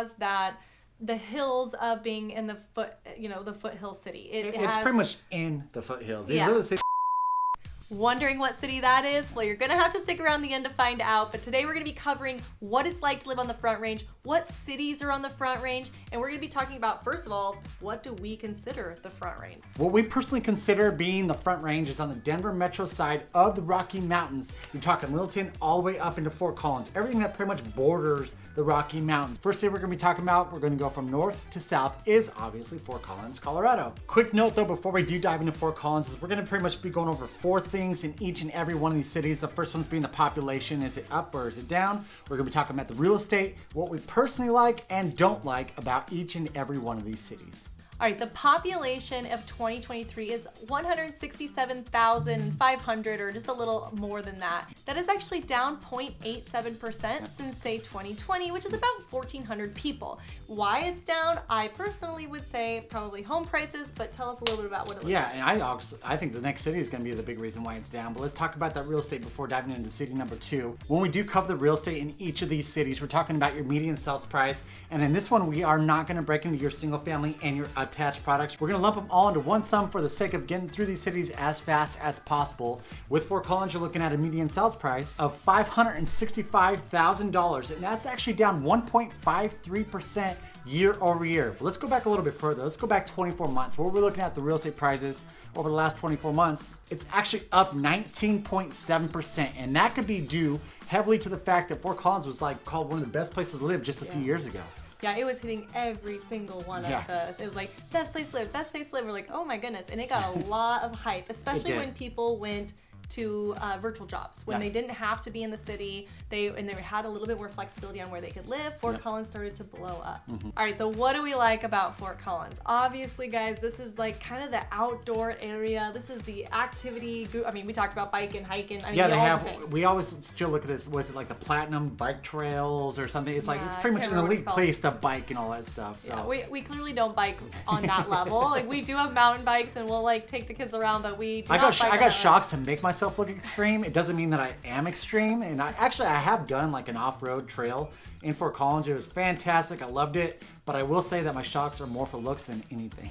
has the hills of being in the foothill city. It's pretty much in the foothills. These Yeah. are the cities. Wondering what city that is? Well, you're gonna have to stick around the end to find out, but today we're gonna be covering what it's like to live on the Front Range, what cities are on the Front Range, and we're gonna be talking about, first of all, what do we consider the Front Range? What we personally consider being the Front Range is on the Denver metro side of the Rocky Mountains. You're talking Littleton all the way up into Fort Collins, everything that pretty much borders the Rocky Mountains. First thing we're gonna be talking about, we're gonna go from north to south, is obviously Fort Collins, Colorado. Quick note though, before we do dive into Fort Collins, is we're gonna pretty much be going over 4 things in each and every one of these cities. The first one's being the population. Is it up or is it down? We're gonna be talking about the real estate, what we personally like and don't like about each and every one of these cities. All right, the population of 2023 is 167,500, or just a little more than that. That is actually down 0.87% since, say, 2020, which is about 1,400 people. Why it's down, I personally would say probably home prices, but tell us a little bit about what it looks like. Yeah, and I think the next city is going to be the big reason why it's down. But let's talk about that real estate before diving into city number 2. When we do cover the real estate in each of these cities, we're talking about your median sales price. And in this one, we are not going to break into your single family and your attached products. We're going to lump them all into one sum for the sake of getting through these cities as fast as possible. With Fort Collins, you're looking at a median sales price of $565,000, and that's actually down 1.53% year over year. But let's go back a little bit further. Let's go back 24 months. Where we're looking at the real estate prices over the last 24 months, it's actually up 19.7%, and that could be due heavily to the fact that Fort Collins was called one of the best places to live just a few years ago. Yeah, it was hitting every single one of it was like, best place to live, best place to live. We're like, oh my goodness. And it got a lot of hype, especially when people went to virtual jobs. When they didn't have to be in the city, they had a little bit more flexibility on where they could live. Fort Collins started to blow up. All right, so what do we like about Fort Collins? Obviously, guys, this is like kind of the outdoor area. This is the activity. I mean, we talked about biking, hiking. I mean, they have. We always still look at this. Was it like the Platinum Bike Trails or something? It's like it's pretty much an elite place to bike and all that stuff. So we clearly don't bike on that level. Like, we do have mountain bikes and we'll take the kids around, but we do I not bike. got shocks to make myself look extreme. It doesn't mean that I am extreme, and I have done like an off-road trail in Fort Collins. It was fantastic. I loved it, but I will say that my shocks are more for looks than anything.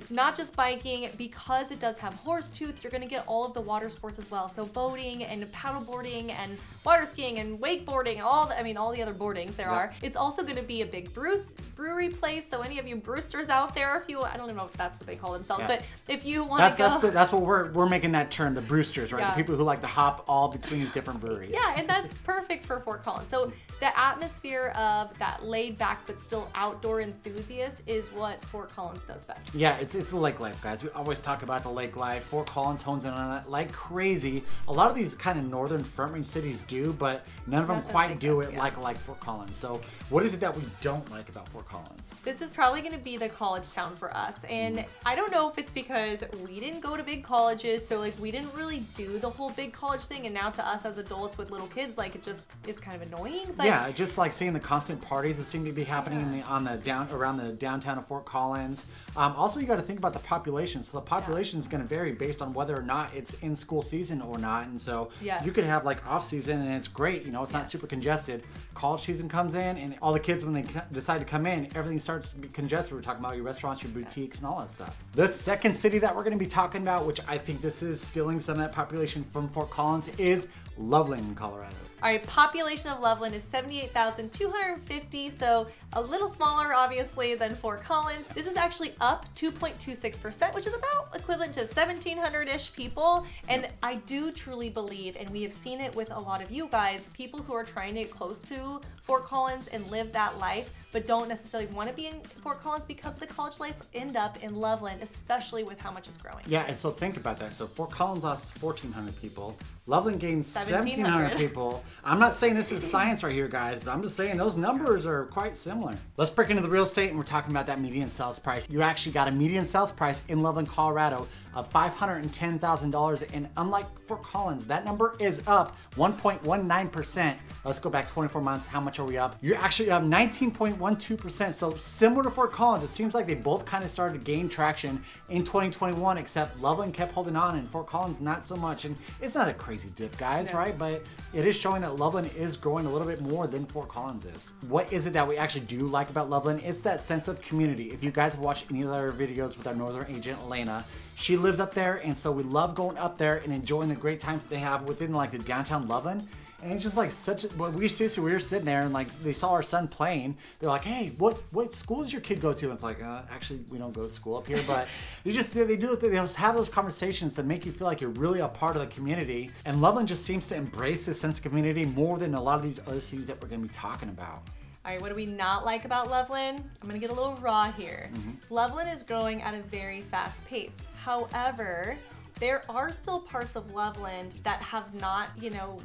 Not just biking, because it does have horse tooth, you're gonna get all of the water sports as well. So boating and paddleboarding and water skiing and wakeboarding, all the other boardings there are. It's also gonna be a big brewery place. So any of you Brewsters out there, I don't even know if that's what they call themselves, but if you want to go, that's what we're making that term, the Brewsters, right? The people who like to hop all between these different breweries. Yeah, and that's perfect for Fort Collins. So the atmosphere of that laid back but still outdoor enthusiast is what Fort Collins does best. Yeah, it's the lake life, guys. We always talk about the lake life. Fort Collins hones in on that like crazy. A lot of these kind of northern Front Range cities do, but none of them quite do it like Fort Collins. So what is it that we don't like about Fort Collins? This is probably going to be the college town for us, and I don't know if it's because we didn't go to big colleges, so we didn't really do the whole big college thing, and now to us as adults with little kids, it's kind of annoying. But yeah, just seeing the constant parties that seem to be happening around the downtown of Fort Collins. Also, you got to think about the population. So the population is going to vary based on whether or not it's in school season or not. And so you could have off season and it's great. It's not super congested. College season comes in and all the kids, when they decide to come in, everything starts to be congested. We're talking about your restaurants, your boutiques, and all that stuff. The second city that we're going to be talking about, which I think this is stealing some of that population from Fort Collins, is Loveland, Colorado. All right, population of Loveland is 78,250, so a little smaller, obviously, than Fort Collins. This is actually up 2.26%, which is about equivalent to 1,700-ish people. And I do truly believe, and we have seen it with a lot of you guys, people who are trying to get close to Fort Collins and live that life, but don't necessarily want to be in Fort Collins because the college life end up in Loveland, especially with how much it's growing. Yeah, and so think about that. So Fort Collins lost 1,400 people. Loveland gained 1,700 people. I'm not saying this is science right here, guys, but I'm just saying those numbers are quite similar. Let's break into the real estate, and we're talking about that median sales price. You actually got a median sales price in Loveland, Colorado of $510,000. And unlike Fort Collins, that number is up 1.19%. Let's go back 24 months. How much are we up? You're actually up 19.12%. So similar to Fort Collins, it seems like they both kind of started to gain traction in 2021, except Loveland kept holding on and Fort Collins not so much. And it's not a crazy dip, guys, right? But it is showing that Loveland is growing a little bit more than Fort Collins is. What is it that we actually do like about Loveland? It's that sense of community. If you guys have watched any of our videos with our northern agent, Elena, she lives up there, and so we love going up there and enjoying the great times that they have within like the downtown Loveland. And it's just like such a, we were sitting there and like they saw our son playing. They're like, hey, what school does your kid go to? And it's like, actually, we don't go to school up here. But they have those conversations that make you feel like you're really a part of the community. And Loveland just seems to embrace this sense of community more than a lot of these other cities that we're going to be talking about. All right, what do we not like about Loveland? I'm gonna get a little raw here. Loveland is growing at a very fast pace. However, there are still parts of Loveland that have not,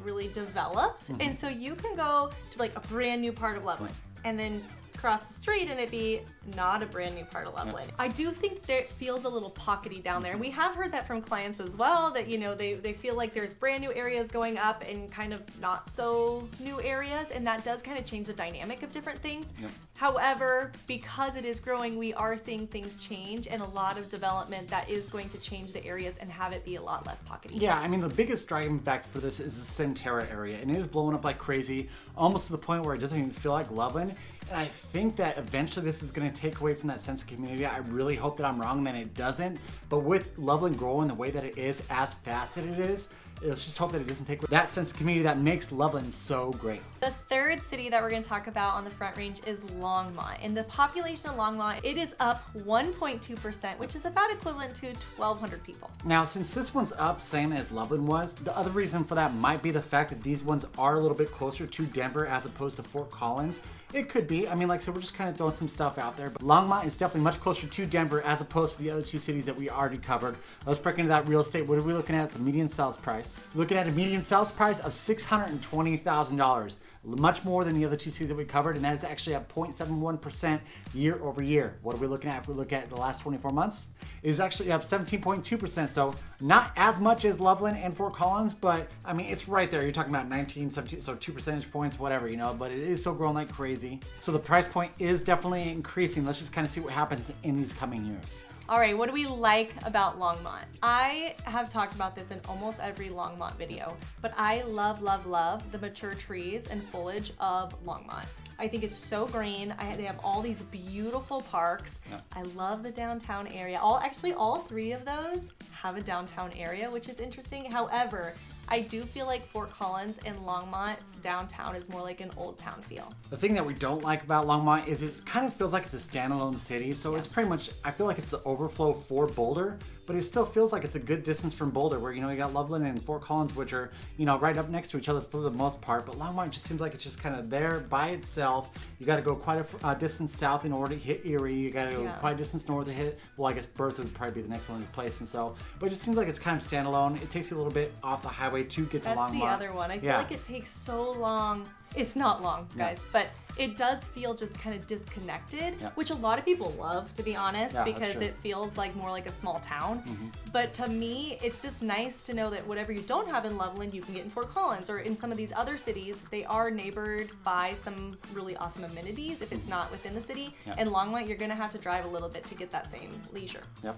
really developed. And so you can go to like a brand new part of Loveland and then cross the street and it be not a brand new part of Loveland. I do think there feels a little pockety down there. And we have heard that from clients as well, that they feel like there's brand new areas going up and kind of not so new areas, and that does kind of change the dynamic of different things. However, because it is growing, we are seeing things change and a lot of development that is going to change the areas and have it be a lot less pockety. Yeah, I mean, the biggest driving factor for this is the Centera area, and it is blowing up like crazy, almost to the point where it doesn't even feel like Loveland. And I think that eventually this is going to take away from that sense of community. I really hope that I'm wrong and that it doesn't. But with Loveland growing the way that it is, as fast as it is, let's just hope that it doesn't take away that sense of community that makes Loveland so great. The third city that we're going to talk about on the Front Range is Longmont. And the population of Longmont, it is up 1.2%, which is about equivalent to 1,200 people. Now, since this one's up, same as Loveland was, the other reason for that might be the fact that these ones are a little bit closer to Denver as opposed to Fort Collins. It could be. I mean, like I said, we're just kind of throwing some stuff out there. But Longmont is definitely much closer to Denver as opposed to the other two cities that we already covered. Let's break into that real estate. What are we looking at the median sales price? Looking at a median sales price of $620,000. Much more than the other two cities that we covered, and that is actually at 0.71% year over year. What are we looking at if we look at the last 24 months? It is actually up 17.2%, so not as much as Loveland and Fort Collins, but I mean, it's right there. You're talking about 19, 17, so 2 percentage points, whatever, but it is still growing like crazy. So the price point is definitely increasing. Let's just kind of see what happens in these coming years. All right, what do we like about Longmont? I have talked about this in almost every Longmont video, but I love, love, love the mature trees and foliage of Longmont. I think it's so green. They have all these beautiful parks. I love the downtown area. All three of those have a downtown area, which is interesting. However, I do feel like Fort Collins and Longmont's downtown is more like an old town feel. The thing that we don't like about Longmont is it kind of feels like it's a standalone city. So it's pretty much, I feel like it's the overflow for Boulder, but it still feels like it's a good distance from Boulder where, you got Loveland and Fort Collins, which are, right up next to each other for the most part. But Longmont just seems like it's just kind of there by itself. You got to go quite a distance south in order to hit Erie. You got to go quite a distance north to hit, well, I guess Berthoud would probably be the next one to place. And so, but it just seems like it's kind of standalone. It takes you a little bit off the highway to get to Longmont. That's the other one. I feel like it takes so long. It's not long, guys, but it does feel just kind of disconnected, which a lot of people love, to be honest, because it feels like more like a small town. But to me, it's just nice to know that whatever you don't have in Loveland, you can get in Fort Collins or in some of these other cities. They are neighbored by some really awesome amenities if it's not within the city. And Longmont, you're going to have to drive a little bit to get that same leisure. All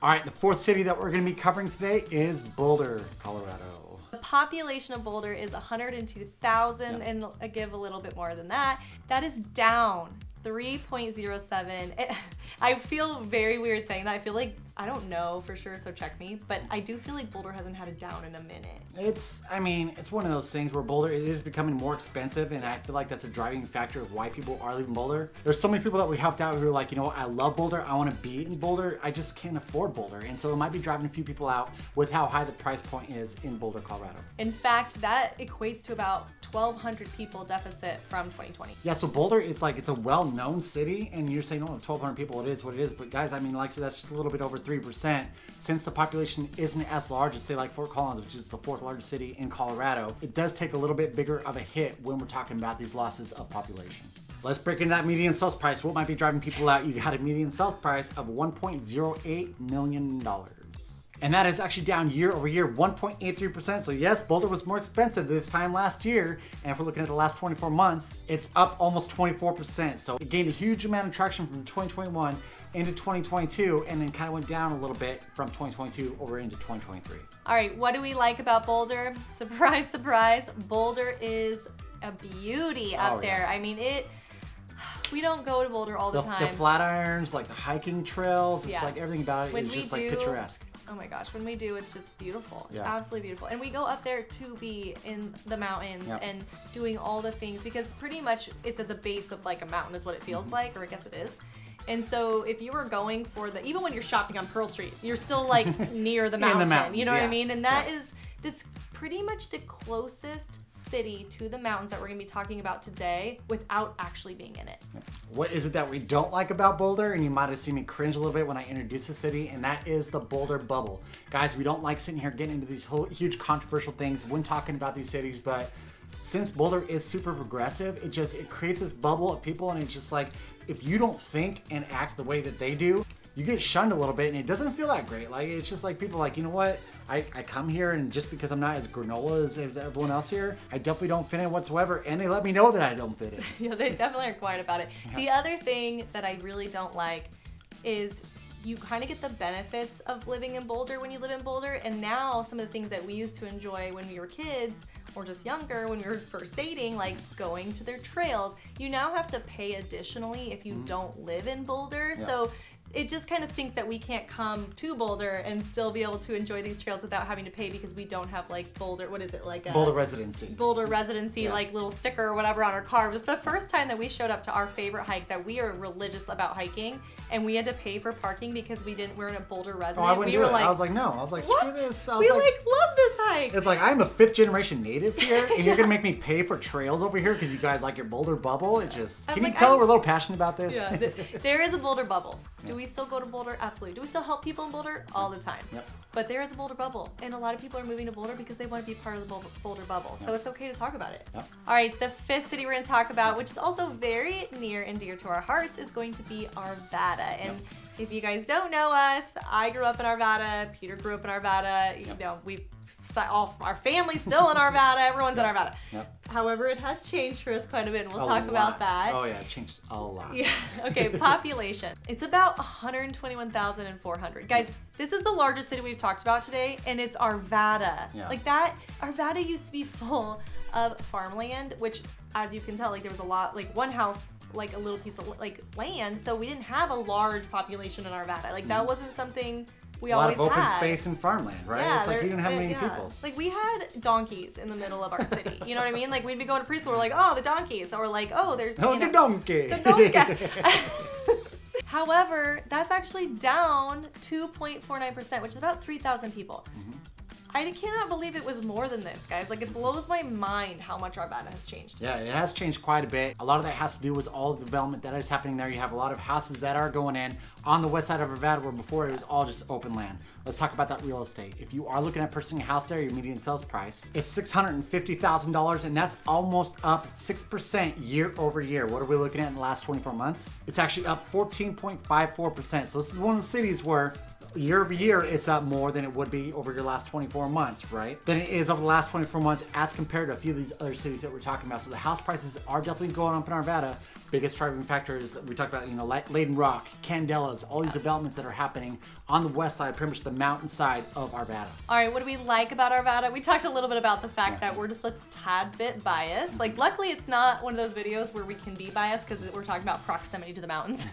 right, the fourth city that we're going to be covering today is Boulder, Colorado. The population of Boulder is 102,000, and I give a little bit more than that. That is down 3.07. I feel very weird saying that. I feel like, I don't know for sure, so check me, but I do feel like Boulder hasn't had a down in a minute. It's one of those things where Boulder, it is becoming more expensive, and I feel like that's a driving factor of why people are leaving Boulder. There's so many people that we helped out who are like, I love Boulder, I want to be in Boulder, I just can't afford Boulder. And so it might be driving a few people out with how high the price point is in Boulder, Colorado. In fact, that equates to about 1,200 people deficit from 2020. Yeah, so Boulder, it's a well-known city, and you're saying, 1,200 people, it is what it is. But guys, like I said, that's just a little bit over 3%. Since the population isn't as large as, say, like Fort Collins, which is the fourth largest city in Colorado, it does take a little bit bigger of a hit when we're talking about these losses of population. Let's break into that median sales price. What might be driving people out? You got a median sales price of $1.08 million. And that is actually down year over year, 1.83%. So yes, Boulder was more expensive this time last year. And if we're looking at the last 24 months, it's up almost 24%. So it gained a huge amount of traction from 2021 into 2022, and then kind of went down a little bit from 2022 over into 2023. All right, what do we like about Boulder? Surprise, surprise, Boulder is a beauty up there. I mean, we don't go to Boulder all the time. The flat irons, like the hiking trails, it's Yes. like everything about it When is we just like do- picturesque. Oh my gosh, when we do, it's just beautiful. It's Yeah. absolutely beautiful. And we go up there to be in the mountains Yep. and doing all the things, because pretty much it's at the base of like a mountain is what it feels like, or I guess it is. And so if you were going for even when you're shopping on Pearl Street, you're still like near the mountain. mountains, you know what I yeah. mean? And that's pretty much the closest city to the mountains that we're going to be talking about today without actually being in it. What is it that we don't like about Boulder? And you might have seen me cringe a little bit when I introduced the city, and that is the Boulder bubble. Guys, we don't like sitting here getting into these whole huge controversial things when talking about these cities, but since Boulder is super progressive, it creates this bubble of people, and it's just like, if you don't think and act the way that they do, you get shunned a little bit, and it doesn't feel that great. Like, it's just like people like, you know what? I come here, and just because I'm not as granola as everyone else here, I definitely don't fit in whatsoever, and they let me know that I don't fit in. Yeah, they definitely are quiet about it. Yeah. The other thing that I really don't like is you kind of get the benefits of living in Boulder when you live in Boulder, and now some of the things that we used to enjoy when we were kids or just younger when we were first dating, like going to their trails, you now have to pay additionally if you don't live in Boulder. Yeah. So it just kind of stinks that we can't come to Boulder and still be able to enjoy these trails without having to pay, because we don't have like Boulder, what is it, like a Boulder residency. Boulder residency, Yeah. like little sticker or whatever on our car. It was the first time that we showed up to our favorite hike, that we are religious about hiking, and we had to pay for parking because we're in a Boulder resident. Oh, I wouldn't we do were it. like, I was like, no. I was like, what? screw this. I was We like, love this hike. it's like, I'm a 5th generation native here, and you're gonna make me pay for trails over here because you guys like your Boulder bubble? It just, I'm can like, you tell I'm- we're a little passionate about this? Yeah, there is a Boulder bubble. Do we still go to Boulder? Absolutely. Do we still help people in Boulder? All the time. Yep. But there is a Boulder bubble, and a lot of people are moving to Boulder because they want to be part of the Boulder bubble. So it's okay to talk about it. Yep. All right, the 5th city we're going to talk about, which is also very near and dear to our hearts, is going to be Arvada. And if you guys don't know us, I grew up in Arvada. Peter grew up in Arvada. You know, all our family's still in Arvada. Everyone's in Arvada. Yep. However, it has changed for us quite a bit, and we'll A talk about lot. that. Oh yeah, it's changed a lot. Yeah. Okay, population. It's about 121,400. Guys, this is the largest city we've talked about today, and it's Arvada. Yeah. Like that, Arvada used to be full of farmland, which, as you can tell, like there was a lot, like one house, like a little piece of like land, so we didn't have a large population in Arvada. Like that wasn't something we A lot always of open had. space and farmland, right? Yeah, it's like you there- didn't have there- many yeah. people. Like we had donkeys in the middle of our city. You know what I mean? Like we'd be going to preschool, we're like, oh, the donkeys, or like, oh, there's Oh, you the know, donkey. the donkey. However, that's actually down 2.49%, which is about 3,000 people. I cannot believe it was more than this, guys. Like, it blows my mind how much Arvada has changed. Yeah, it has changed quite a bit. A lot of that has to do with all the development that is happening there. You have a lot of houses that are going in on the west side of Arvada, where before it was all just open land. Let's talk about that real estate. If you are looking at purchasing a house there, your median sales price is $650,000, and that's almost up 6% year over year. What are we looking at in the last 24 months? It's actually up 14.54%. So this is one of the cities where year over year, it's up more than it would be over your last 24 months, right? Than it is over the last 24 months as compared to a few of these other cities that we're talking about. So the house prices are definitely going up in Arvada. Biggest driving factor is, we talked about, Layden Rock, Candelas, all these developments that are happening on the west side, pretty much the mountain side of Arvada. All right, what do we like about Arvada? We talked a little bit about the fact that we're just a tad bit biased. Like, luckily, it's not one of those videos where we can be biased because we're talking about proximity to the mountains.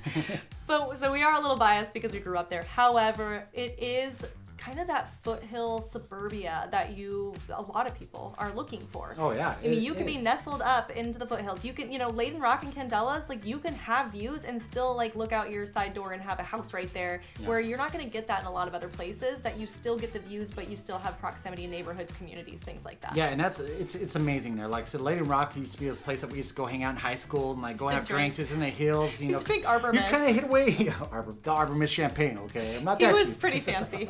But so we are a little biased because we grew up there. However, it is kind of that foothill suburbia that a lot of people are looking for. Oh yeah. I mean, you can be nestled up into the foothills. You can, Layden Rock and Candelas, like you can have views and still like look out your side door and have a house right there, where you're not going to get that in a lot of other places, that you still get the views, but you still have proximity in neighborhoods, communities, things like that. Yeah, and it's amazing there. Like I said, Layden Rock used to be a place that we used to go hang out in high school and like go and have drinks. It's in the hills, Used to drink Arbor You Mist. kind of hit away the Arbor Mist champagne, okay? I'm not He that was cheap. pretty fancy.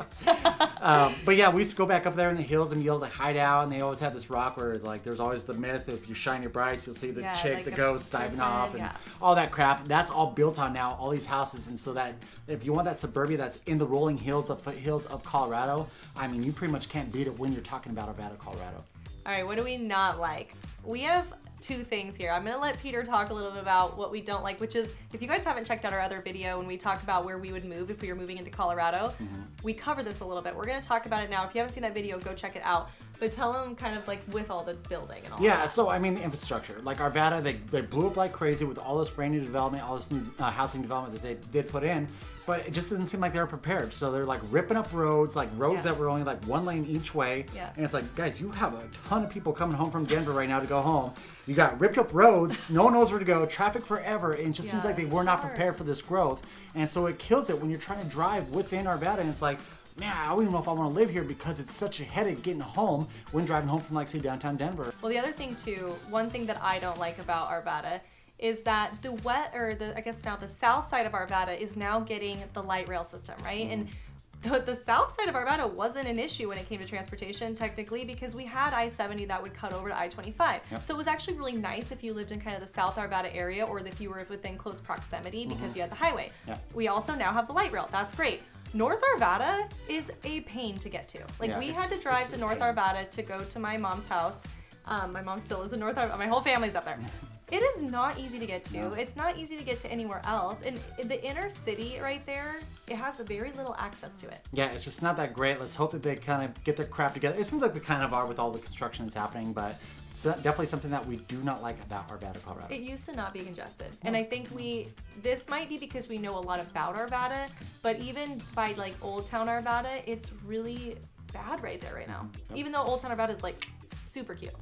But yeah, we used to go back up there in the hills and be able to hide out, and they always had this rock where it's like there's always the myth if you shine your brights, you'll see the chick, like the ghost diving off, and all that crap. That's all built on now, all these houses, and so that if you want that suburbia that's in the rolling hills, the foothills of Colorado, I mean, you pretty much can't beat it when you're talking about Arvada, Colorado. All right, what do we not like? We have two things here. I'm gonna let Peter talk a little bit about what we don't like, which is, if you guys haven't checked out our other video when we talked about where we would move if we were moving into Colorado, we cover this a little bit. We're gonna talk about it now. If you haven't seen that video, go check it out. But tell them kind of like with all the building and all that. So I mean the infrastructure. Like Arvada, they blew up like crazy with all this brand new development, all this new housing development that they did put in. But it just doesn't seem like they were prepared. So they're like ripping up roads, like roads that were only like one lane each way. And it's like, guys, you have a ton of people coming home from Denver right now to go home. You got ripped up roads, no one knows where to go, traffic forever. And it just seems like they were not prepared for this growth. And so it kills it when you're trying to drive within Arvada. And it's like, man, I don't even know if I want to live here because it's such a headache getting home when driving home from, like, say, downtown Denver. Well, the other thing too, one thing that I don't like about Arvada is that the south side of Arvada is now getting the light rail system, right? And the south side of Arvada wasn't an issue when it came to transportation, technically, because we had I-70 that would cut over to I-25. So it was actually really nice if you lived in kind of the South Arvada area, or if you were within close proximity because you had the highway. We also now have the light rail. That's great. North Arvada is a pain to get to. Like, we had to drive to North Arvada to go to my mom's house. My mom still lives in North Arvada. My whole family's up there. It is not easy to get to. No. It's not easy to get to anywhere else. And the inner city right there, it has very little access to it. Yeah, it's just not that great. Let's hope that they kind of get their crap together. It seems like they kind of are with all the construction that's happening, but it's definitely something that we do not like about Arvada, Colorado. It used to not be congested. And I think this might be because we know a lot about Arvada, but even by like Old Town Arvada, it's really bad right there right now. Even though Old Town Arvada is like super cute.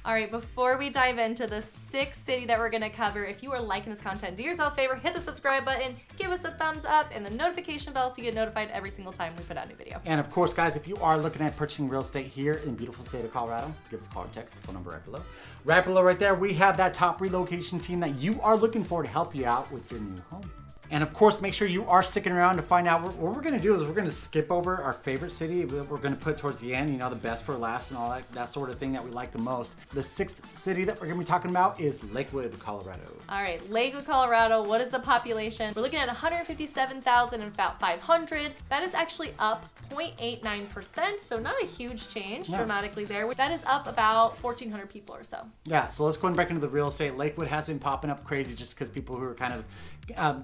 All right, before we dive into the sixth city that we're gonna cover, if you are liking this content, do yourself a favor, hit the subscribe button, give us a thumbs up, and the notification bell so you get notified every single time we put out a new video. And of course, guys, if you are looking at purchasing real estate here in beautiful state of Colorado, give us a call or text, the phone number right below. Right below right there, we have that top relocation team that you are looking for to help you out with your new home. And of course, make sure you are sticking around to find out what we're going to do is we're going to skip over our favorite city that we're going to put towards the end, you know, the best for last and all that sort of thing that we like the most. The sixth city that we're going to be talking about is Lakewood, Colorado. All right, Lakewood, Colorado. What is the population? We're looking at 157,500. That is actually up 0.89%, so not a huge change dramatically there. That is up about 1,400 people or so. Yeah, so let's go and break into the real estate. Lakewood has been popping up crazy just because people who are kind of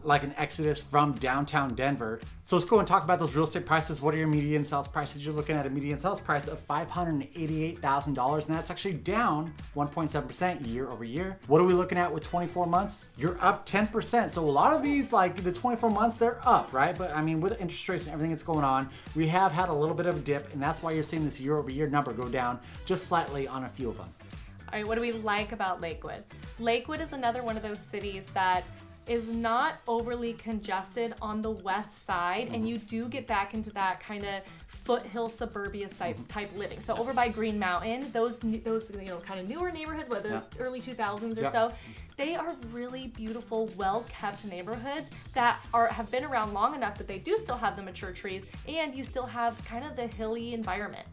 like an exodus from downtown Denver. So let's go and talk about those real estate prices. What are your median sales prices? You're looking at a median sales price of $588,000, and that's actually down 1.7% year over year. What are we looking at with 24 months? You're up 10%. So a lot of these, like the 24 months, they're up, right? But I mean, with interest rates and everything that's going on, we have had a little bit of a dip, and that's why you're seeing this year over year number go down just slightly on a few of them. All right, what do we like about Lakewood? Lakewood is another one of those cities that is not overly congested on the west side, and you do get back into that kind of foothill suburbia type living. So over by Green Mountain, those kind of newer neighborhoods, whether early 2000s or so, they are really beautiful, well-kept neighborhoods that have been around long enough that they do still have the mature trees, and you still have kind of the hilly environment.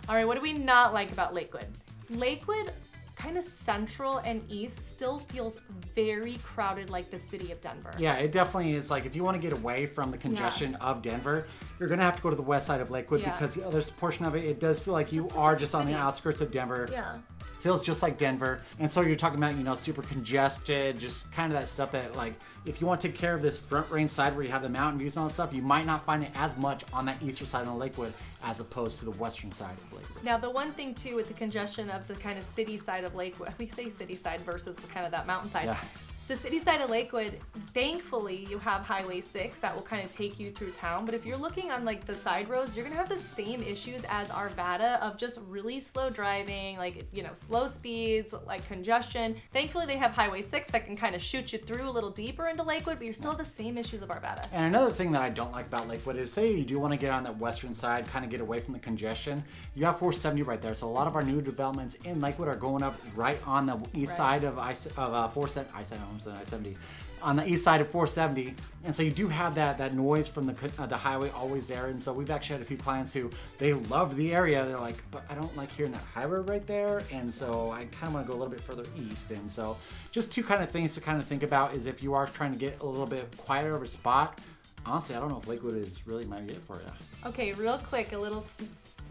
All right, what do we not like about Lakewood? Lakewood, kind of central and east, still feels very crowded like the city of Denver. Yeah, it definitely is. Like, if you want to get away from the congestion of Denver, you're going to have to go to the west side of Lakewood because the other portion of it does feel like you are just on the outskirts of Denver. Yeah. Feels just like Denver. And so you're talking about, you know, super congested, just kind of that stuff that, like, if you want to take care of this front range side where you have the mountain views and all that stuff, you might not find it as much on that eastern side of Lakewood as opposed to the western side of Lakewood. Now, the one thing too with the congestion of the kind of city side of Lakewood, we say city side versus the kind of that mountain side. The city side of Lakewood, thankfully, you have Highway 6 that will kind of take you through town. But if you're looking on like the side roads, you're gonna have the same issues as Arvada of just really slow driving, like, you know, slow speeds, like congestion. Thankfully, they have Highway 6 that can kind of shoot you through a little deeper into Lakewood, but you're still the same issues of Arvada. And another thing that I don't like about Lakewood is, say you do want to get on that western side, kind of get away from the congestion, you have 470 right there. So a lot of our new developments in Lakewood are going up right on the east side of I-70. on the east side of 470. And so you do have that noise from the highway always there. And so we've actually had a few clients who, they love the area. They're like, but I don't like hearing that highway right there. And so I kind of want to go a little bit further east. And so just two kind of things to kind of think about is if you are trying to get a little bit quieter of a spot, honestly, I don't know if Lakewood is really might be it for you. Okay, real quick, a little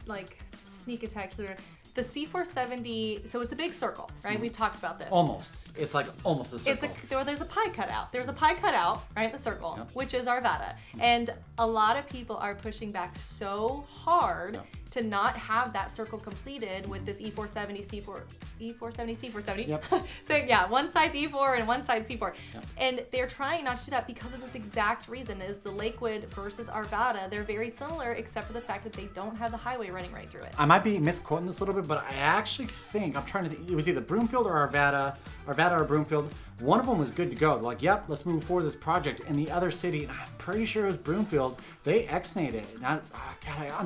like sneak attack here. The C470, so it's a big circle, right? We've talked about this. Almost. It's like almost a circle. There's a pie cut out. There's a pie cut out, right? The circle, Yep. which is Arvada. And a lot of people are pushing back so hard to not have that circle completed with this E470, C470. Yep. So yeah, one side's E4 and one side's C4. Yep. And they're trying not to do that because of this exact reason is the Lakewood versus Arvada. They're very similar except for the fact that they don't have the highway running right through it. I might be misquoting this a little bit, but I actually think, I'm trying to think, it was either Broomfield or Arvada or Broomfield. One of them was good to go. They're like, yep, let's move forward this project. And the other city, and I'm pretty sure it was Broomfield, they ex-nayed it. And I'm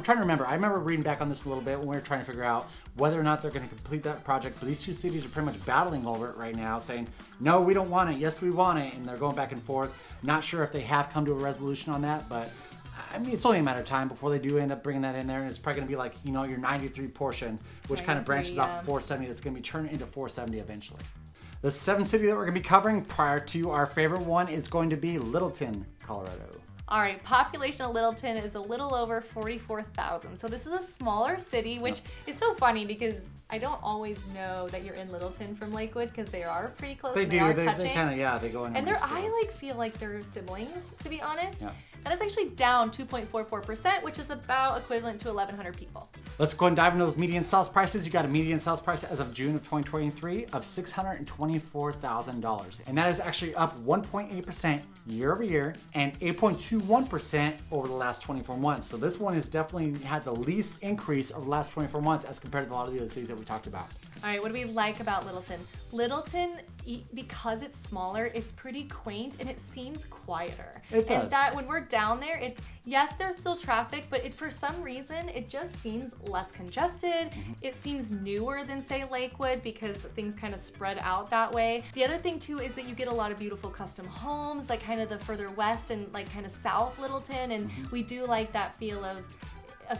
trying to remember. I remember reading back on this a little bit when we were trying to figure out whether or not they're going to complete that project. But these two cities are pretty much battling over it right now, saying, no, we don't want it. Yes, we want it. And they're going back and forth. Not sure if they have come to a resolution on that, but I mean, it's only a matter of time before they do end up bringing that in there, and it's probably going to be like, your 93 portion, which kind of branches off of 470. That's going to be turned into 470 eventually. The seventh city that we're going to be covering prior to our favorite one is going to be Littleton, Colorado. All right, population of Littleton is a little over 44,000. So this is a smaller city, which is so funny because I don't always know that you're in Littleton from Lakewood because they are pretty close. They and do. They are They touching. kind of, they go in. And feel like they're siblings, to be honest. Yeah. And it's actually down 2.44%, which is about equivalent to 1,100 people. Let's go and dive into those median sales prices. You got a median sales price as of June of 2023 of $624,000. And that is actually up 1.8% year over year and 8.21% over the last 24 months. So this one has definitely had the least increase over the last 24 months as compared to a lot of the other cities that we talked about. All right, what do we like about Littleton? Littleton, because it's smaller, it's pretty quaint and it seems quieter. It does. And that when we're down there, yes, there's still traffic, but for some reason, it just seems less congested. It seems newer than, say, Lakewood because things kind of spread out that way. The other thing, too, is that you get a lot of beautiful custom homes, like kind of the further west and like kind of south Littleton. And we do like that feel of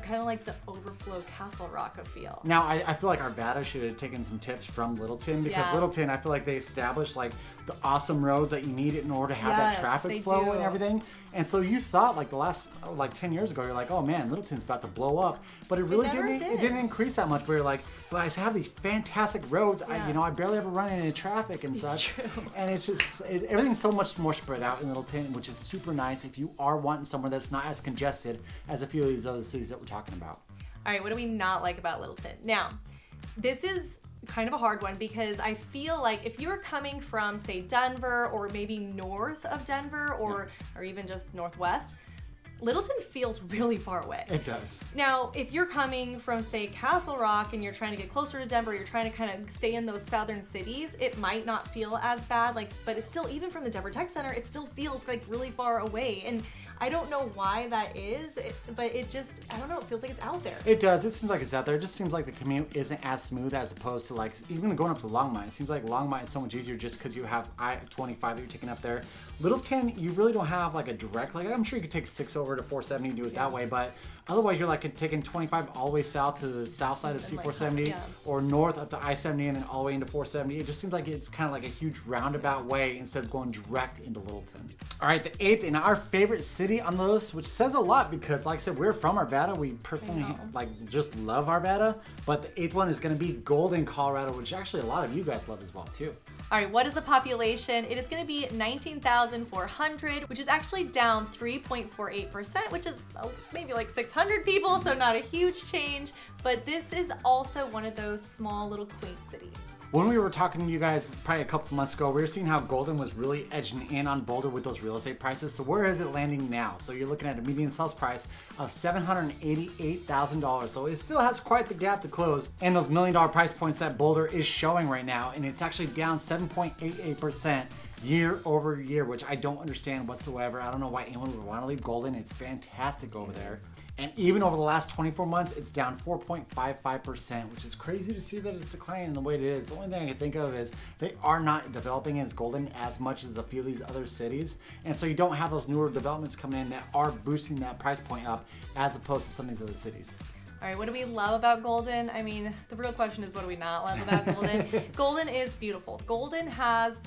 kind of like the overflow Castle Rock of feel. Now, I feel like Arvada should have taken some tips from Littleton because Littleton, I feel like they established like the awesome roads that you need in order to have that traffic flow and everything. And so you thought like the last 10 years ago, you're like, oh man, Littleton's about to blow up. But it really didn't increase that much. But you're like, but I have these fantastic roads. I barely ever run into traffic and such. True. And it's just, everything's so much more spread out in Littleton, which is super nice if you are wanting somewhere that's not as congested as a few of these other cities that we're talking about. All right, what do we not like about Littleton? Now, this is kind of a hard one because I feel like if you were coming from, say, Denver or maybe north of Denver or even just northwest, Littleton feels really far away. It does. Now, if you're coming from, say, Castle Rock and you're trying to get closer to Denver, you're trying to kind of stay in those southern cities, it might not feel as bad. But it's still, even from the Denver Tech Center, it still feels like really far away. And I don't know why that is, but it just, I don't know, it feels like it's out there. It does. It seems like it's out there. It just seems like the commute isn't as smooth as opposed to like, even going up to Longmont. It seems like Longmont is so much easier just because you have I-25 that you're taking up there. Littleton, you really don't have like a direct, like I'm sure you could take 6 over to 470 and do it that way, but otherwise you're like taking 25 all the way south to the south side of C470 or north up to I-70 and then all the way into 470. It just seems like it's kind of like a huge roundabout way instead of going direct into Littleton. All right, the 8th and our favorite city on the list, which says a lot because like I said, we're from Arvada. We personally just love Arvada, but the 8th one is going to be Golden, Colorado, which actually a lot of you guys love as well too. All right, what is the population? It is going to be 19,400, which is actually down 3.48%, which is maybe like 600 people, so not a huge change. But this is also one of those small little quaint cities. When we were talking to you guys probably a couple months ago, we were seeing how Golden was really edging in on Boulder with those real estate prices. So where is it landing now? So you're looking at a median sales price of $788,000. So it still has quite the gap to close. And those $1 million price points that Boulder is showing right now. And it's actually down 7.88% year over year, which I don't understand whatsoever. I don't know why anyone would want to leave Golden. It's fantastic over there. And even over the last 24 months, it's down 4.55%, which is crazy to see that it's declining the way it is. The only thing I can think of is they are not developing as Golden as much as a few of these other cities. And so you don't have those newer developments coming in that are boosting that price point up as opposed to some of these other cities. All right, what do we love about Golden? I mean, the real question is, what do we not love about Golden? Golden is beautiful. Golden has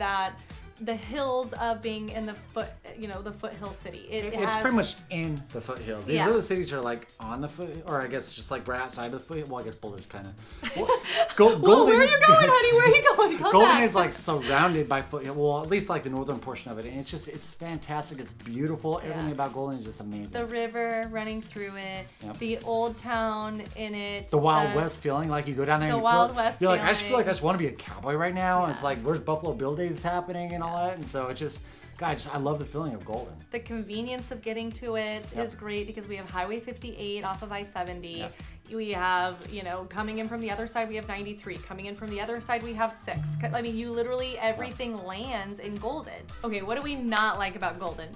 the hills of being in the foothill city. It's pretty much in the foothills. These other cities are like on the foot, or I guess just like right outside of the foot. Well, I guess Boulder's kind of. Golden, where are you going, honey? Where are you going? Golden is like surrounded by foothill. Well, at least like the northern portion of it, and it's fantastic. It's beautiful. Everything about Golden is just amazing. The river running through it, the old town in it, the Wild West feeling. Like you go down there, and you're like, I just feel like I just want to be a cowboy right now. And it's like, where's Buffalo Bill Days happening and all that, and so it just. God, I love the feeling of Golden. The convenience of getting to it is great because we have Highway 58 off of I-70. Yep. We have, coming in from the other side, we have 93. Coming in from the other side, we have 6. I mean, you literally, everything lands in Golden. Okay, what do we not like about Golden?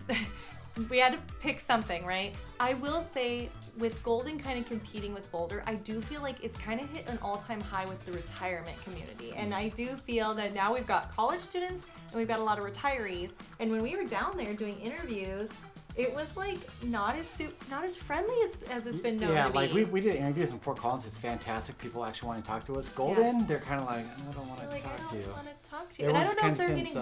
We had to pick something, right? I will say, with Golden kind of competing with Boulder, I do feel like it's kind of hit an all-time high with the retirement community. And I do feel that now we've got college students and we've got a lot of retirees. And when we were down there doing interviews, it was like not as friendly as it's been known to be. Yeah, like we did interviews in Fort Collins. It's fantastic. People actually want to talk to us. Golden, they're kind of like, I don't want to talk to you. I don't want to talk to you. And I don't know if they're getting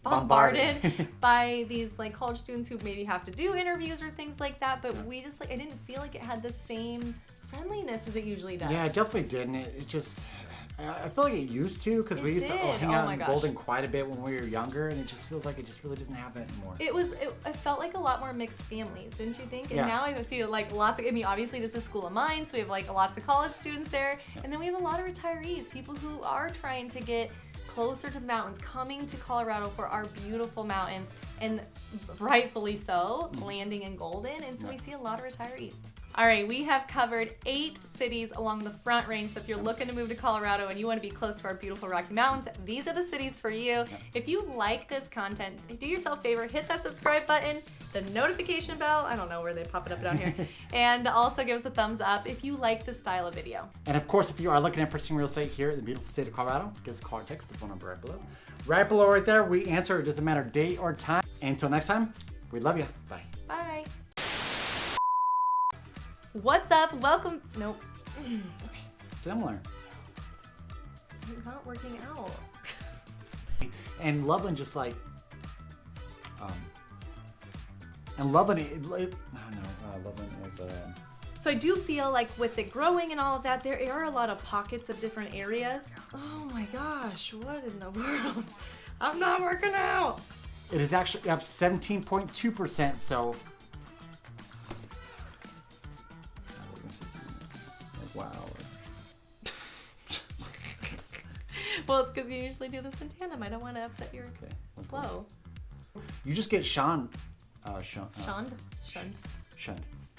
bombarded by these like college students who maybe have to do interviews or things like that. But we just I didn't feel like it had the same friendliness as it usually does. Yeah, it definitely didn't. It just. I feel like it used to because we used to hang out in Golden quite a bit when we were younger, and it just feels like it just really doesn't happen anymore. It felt like a lot more mixed families, didn't you think? And now I see like lots of, obviously this is School of Mines, so we have like lots of college students there, and then we have a lot of retirees, people who are trying to get closer to the mountains, coming to Colorado for our beautiful mountains, and rightfully so, landing in Golden, and so we see a lot of retirees. All right, we have covered 8 cities along the Front Range. So if you're looking to move to Colorado and you want to be close to our beautiful Rocky Mountains, these are the cities for you. Yep. If you like this content, do yourself a favor, hit that subscribe button, the notification bell, I don't know where they pop it up down here, and also give us a thumbs up if you like this style of video. And of course, if you are looking at purchasing real estate here in the beautiful state of Colorado, give us a call or text the phone number right below. Right below right there, we answer. It doesn't matter date or time. Until next time, we love you. Bye. Bye. What's up? Welcome. Nope. Similar. It's not working out. And Loveland just like, and Loveland, Loveland is. So I do feel like with it growing and all of that, there are a lot of pockets of different areas. Oh my gosh, what in the world? I'm not working out. It is actually up 17.2%, so. Wow. Well, it's because you usually do this in tandem. I don't want to upset your flow. You just get shunned. Shunned.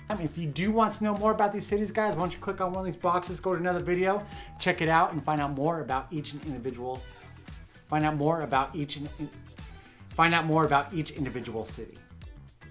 If you do want to know more about these cities, guys, why don't you click on one of these boxes, go to another video, check it out, and find out more about each individual. Find out more about each individual city.